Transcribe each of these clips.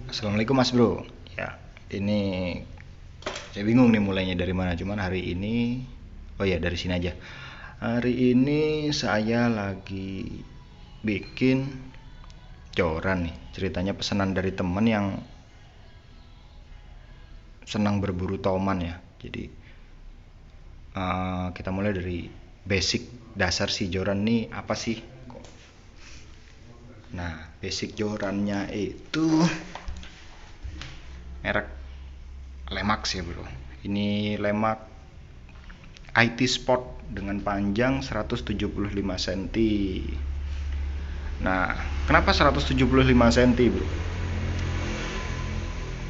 Assalamualaikum Mas Bro. Ya, ini saya bingung nih mulainya dari mana. Cuman hari ini, oh ya dari sini aja. Hari ini saya lagi bikin joran nih. Ceritanya pesanan dari temen yang senang berburu toman ya. Jadi kita mulai dari basic dasar si joran nih apa sih? Nah, basic jorannya itu merek Lemax ya bro. Ini Lemax IT Sport dengan panjang 175 cm. Nah, kenapa 175 cm bro?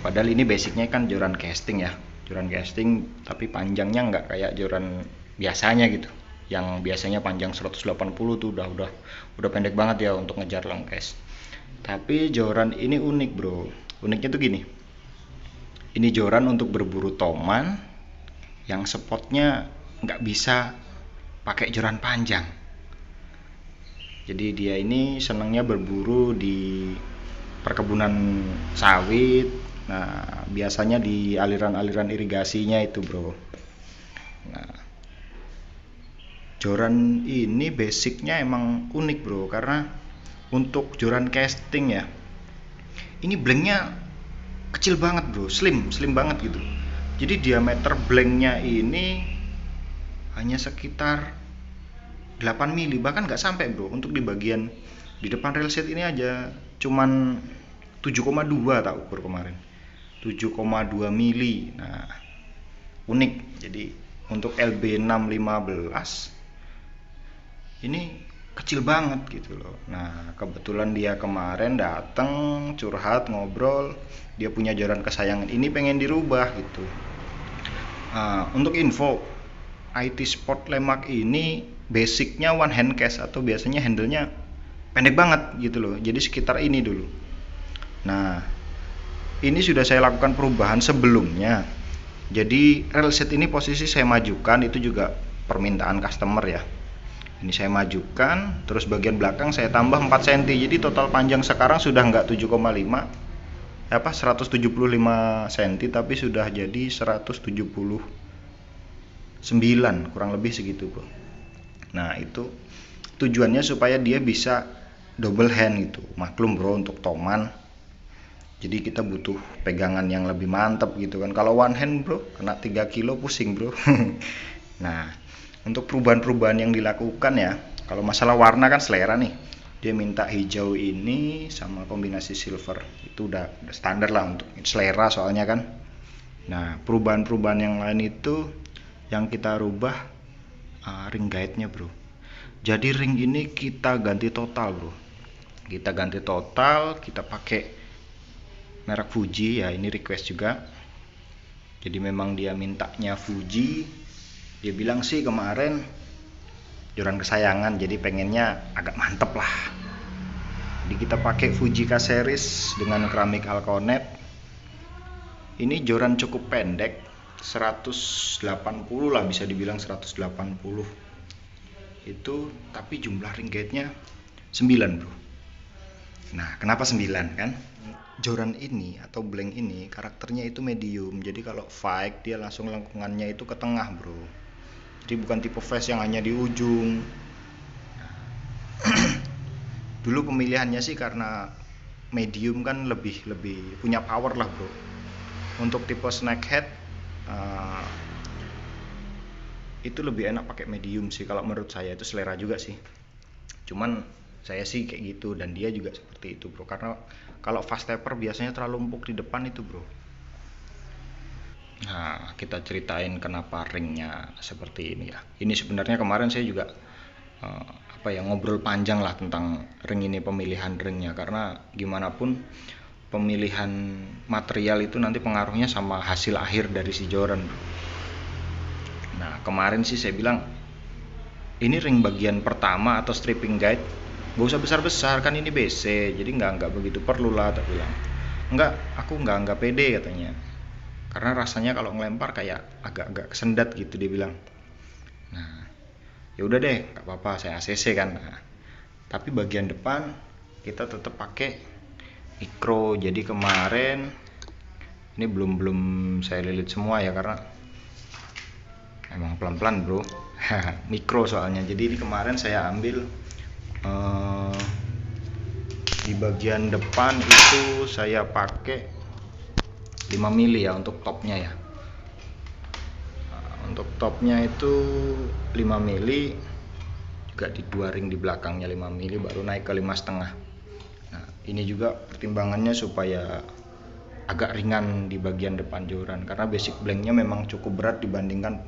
Padahal ini basicnya kan joran casting ya, joran casting tapi panjangnya nggak kayak joran biasanya gitu. Yang biasanya panjang 180 tuh udah pendek banget ya untuk ngejar long cast. Tapi joran ini unik bro. Uniknya tuh gini. Ini joran untuk berburu toman yang spotnya nggak bisa pakai joran panjang. Jadi dia ini senangnya berburu di perkebunan sawit. Nah, biasanya di aliran-aliran irigasinya itu, bro. Nah, joran ini basicnya emang unik, bro, karena untuk joran casting ya, ini blanknya kecil banget, bro, slim banget gitu. Jadi diameter blanknya ini hanya sekitar 8 mili, bahkan nggak sampai bro. Untuk di bagian di depan railset ini aja cuman 7,2 tak ukur kemarin, 7,2 mili. Nah, unik. Jadi untuk LB615 ini kecil banget gitu loh. Nah, kebetulan dia kemarin datang curhat ngobrol, dia punya joran kesayangan ini pengen dirubah gitu. Untuk info, IT Sport Lemax ini basicnya one hand cast atau biasanya handlenya pendek banget gitu loh. Jadi sekitar ini dulu. Nah, ini sudah saya lakukan perubahan sebelumnya. Jadi railset ini posisi saya majukan, itu juga permintaan customer ya. Ini saya majukan, terus bagian belakang saya tambah 4 cm. Jadi total panjang sekarang sudah nggak 7,5 175 cm, tapi sudah jadi 179, kurang lebih segitu bro. Nah, itu tujuannya supaya dia bisa double hand gitu. Maklum bro, untuk toman jadi kita butuh pegangan yang lebih mantap gitu kan. Kalau one hand bro, kena 3 kilo pusing bro. Nah, untuk perubahan-perubahan yang dilakukan ya, kalau masalah warna kan selera nih, dia minta hijau ini sama kombinasi silver, itu udah standar lah untuk selera soalnya kan. Nah, perubahan-perubahan yang lain itu yang kita rubah ring guide-nya bro. Jadi ring ini kita ganti total bro. Kita ganti total, kita pakai merek Fuji ya, ini request juga. Jadi memang dia mintanya Fuji. Dia bilang sih kemarin joran kesayangan, jadi pengennya agak mantep lah. Jadi kita pakai Fuji K series dengan keramik Alconet. Ini joran cukup pendek, 180 lah, bisa dibilang 180 itu, tapi jumlah ring guide-nya 9 bro. Nah, kenapa 9 kan? Joran ini atau blank ini karakternya itu medium, jadi kalau fight dia langsung lengkungannya itu ke tengah bro. Jadi bukan tipe face yang hanya di ujung. Dulu pemilihannya sih karena medium kan lebih punya power lah bro. Untuk tipe snakehead itu lebih enak pakai medium sih kalau menurut saya, itu selera juga sih. Cuman saya sih kayak gitu, dan dia juga seperti itu bro, karena kalau fast taper biasanya terlalu empuk di depan itu bro. Nah, kita ceritain kenapa ringnya seperti ini ya. Ini sebenarnya kemarin saya juga ngobrol panjang lah tentang ring ini, pemilihan ringnya, karena gimana pun pemilihan material itu nanti pengaruhnya sama hasil akhir dari si joran bro. Nah, kemarin sih saya bilang ini ring bagian pertama atau stripping guide gak usah besar-besar, kan ini BC, jadi nggak begitu perlu lah, tak bilang. Aku nggak pede katanya, karena rasanya kalau ngelempar kayak agak kesendat gitu, dia bilang. Nah, ya udah deh, nggak apa-apa, saya ACC kan. Nah, tapi bagian depan kita tetap pakai mikro. Jadi kemarin ini belum saya lilit semua ya, karena emang pelan-pelan bro. Mikro soalnya. Jadi ini kemarin saya ambil di bagian depan itu saya pakai 5 mili ya untuk topnya ya. Untuk topnya itu 5 mili, juga di 2 ring di belakangnya 5 mili, baru naik ke 5,5. Nah ini juga pertimbangannya supaya agak ringan di bagian depan joran, karena basic blanknya memang cukup berat dibandingkan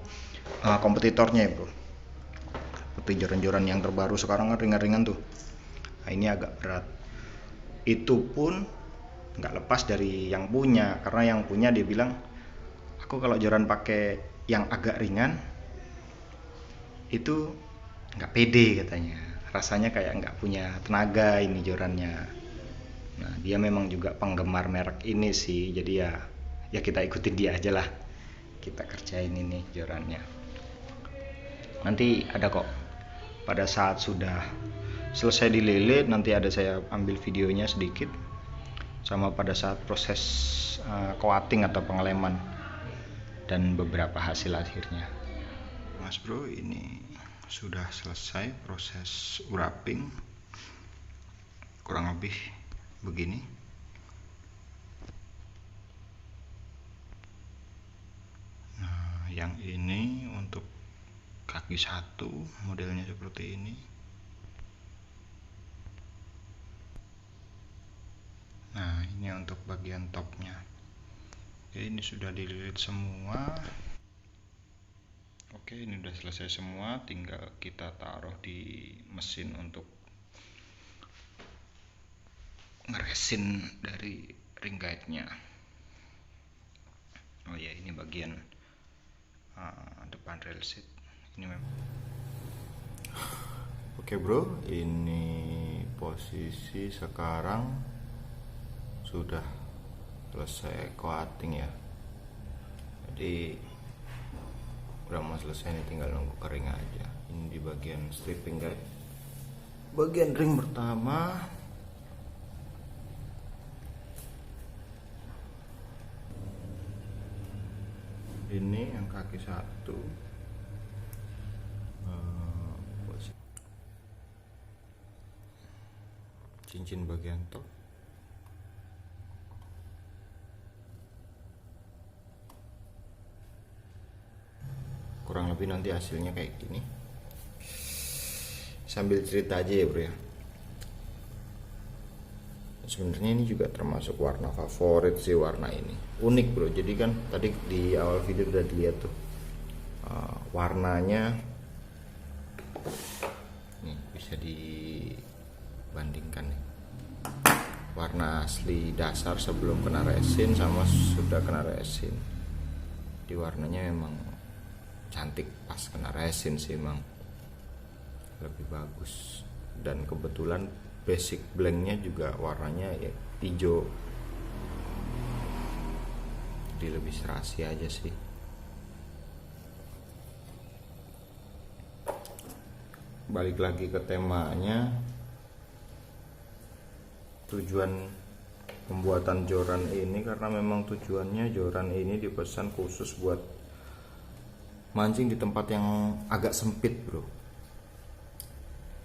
kompetitornya ya bro. Seperti joran-joran yang terbaru sekarang kan ringan-ringan tuh. Nah ini agak berat. Itu pun nggak lepas dari yang punya, karena yang punya dia bilang, aku kalau joran pakai yang agak ringan itu nggak pede katanya, rasanya kayak nggak punya tenaga ini jorannya. Nah dia memang juga penggemar merek ini sih, jadi ya kita ikutin dia aja lah, kita kerjain ini jorannya. Nanti ada kok pada saat sudah selesai dililit, nanti ada saya ambil videonya sedikit, sama pada saat proses coating atau pengeleman dan beberapa hasil akhirnya. Mas bro, ini sudah selesai proses wrapping, kurang lebih begini. Nah yang ini untuk kaki 1 modelnya seperti ini. Nah ini untuk bagian topnya. Oke, ini sudah dililit semua. Oke, ini udah selesai semua, tinggal kita taruh di mesin untuk ngeresin dari ring guide-nya. Oh ya, ini bagian depan rail seat. Ini memang. Oke bro, ini posisi sekarang sudah selesai coating ya. Jadi udah mau selesai, ini tinggal nunggu kering aja. Ini di bagian stripping guys, bagian ring pertama. Ini yang kaki 1, cincin bagian top. Kurang lebih nanti hasilnya kayak gini. Sambil cerita aja ya bro ya, sebenarnya ini juga termasuk warna favorit sih, warna ini unik bro. Jadi kan tadi di awal video udah dilihat tuh warnanya nih, bisa dibandingkan nih, warna asli dasar sebelum kena resin sama sudah kena resin. Di warnanya memang cantik, pas kena resin sih emang lebih bagus. Dan kebetulan basic blanknya juga warnanya ya hijau, jadi lebih serasi aja sih. Balik lagi ke temanya, tujuan pembuatan joran ini karena memang tujuannya joran ini dipesan khusus buat mancing di tempat yang agak sempit bro,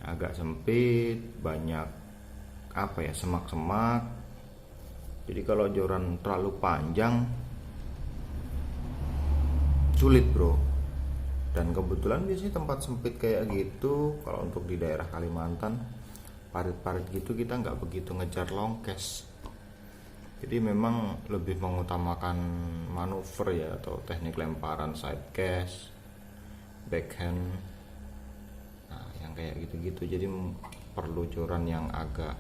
agak sempit, banyak apa ya, semak-semak. Jadi kalau joran terlalu panjang sulit bro. Dan kebetulan biasanya tempat sempit kayak gitu, kalau untuk di daerah Kalimantan, parit-parit gitu, kita nggak begitu ngejar long cast. Jadi memang lebih mengutamakan manuver ya, atau teknik lemparan side cast, backhand, nah yang kayak gitu-gitu. Jadi perlu joran yang agak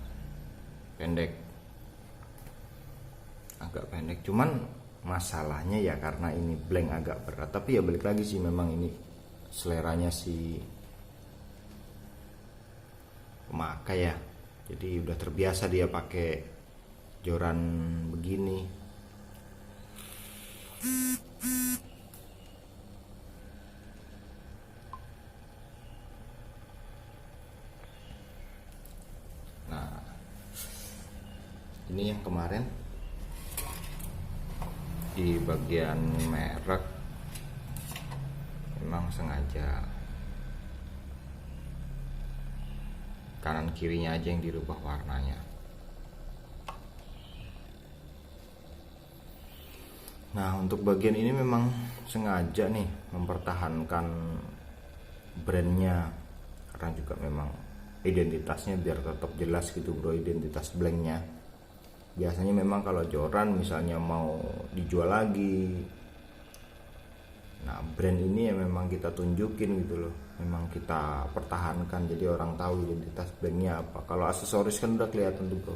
pendek, cuman masalahnya ya karena ini blank agak berat. Tapi ya balik lagi sih, memang ini seleranya si pemakai ya, jadi udah terbiasa dia pakai joran begini. Nah ini yang kemarin di bagian merek memang sengaja kanan kirinya aja yang dirubah warnanya. Nah, untuk bagian ini memang sengaja nih mempertahankan brandnya, karena juga memang identitasnya biar tetap jelas gitu bro, identitas blanknya. Biasanya memang kalau joran misalnya mau dijual lagi, nah brand ini ya memang kita tunjukin gitu loh, memang kita pertahankan jadi orang tahu identitas blanknya apa. Kalau aksesoris kan udah kelihatan tuh bro,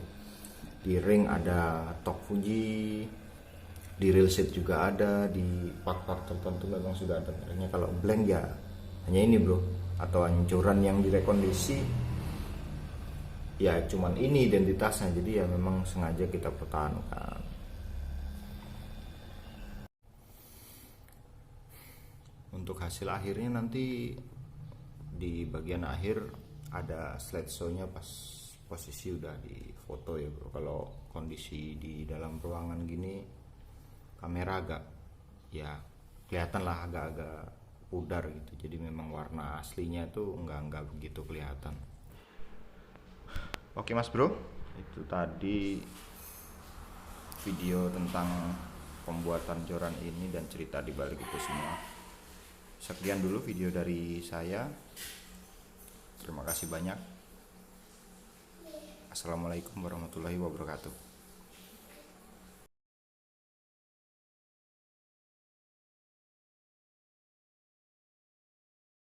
di ring ada Tok Fuji, di real set juga ada, di part-part tertentu memang sudah ada mereknya. Kalau blank ya hanya ini bro, atau anjuran yang direkondisi ya cuman ini identitasnya, jadi ya memang sengaja kita pertahankan. Untuk hasil akhirnya nanti di bagian akhir ada slideshow-nya pas posisi udah di foto ya bro. Kalau kondisi di dalam ruangan gini kamera agak ya kelihatan lah agak-agak pudar gitu, jadi memang warna aslinya tuh nggak begitu kelihatan. Oke mas bro, itu tadi video tentang pembuatan joran ini dan cerita di balik itu semua. Sekian dulu video dari saya, terima kasih banyak. Assalamualaikum warahmatullahi wabarakatuh.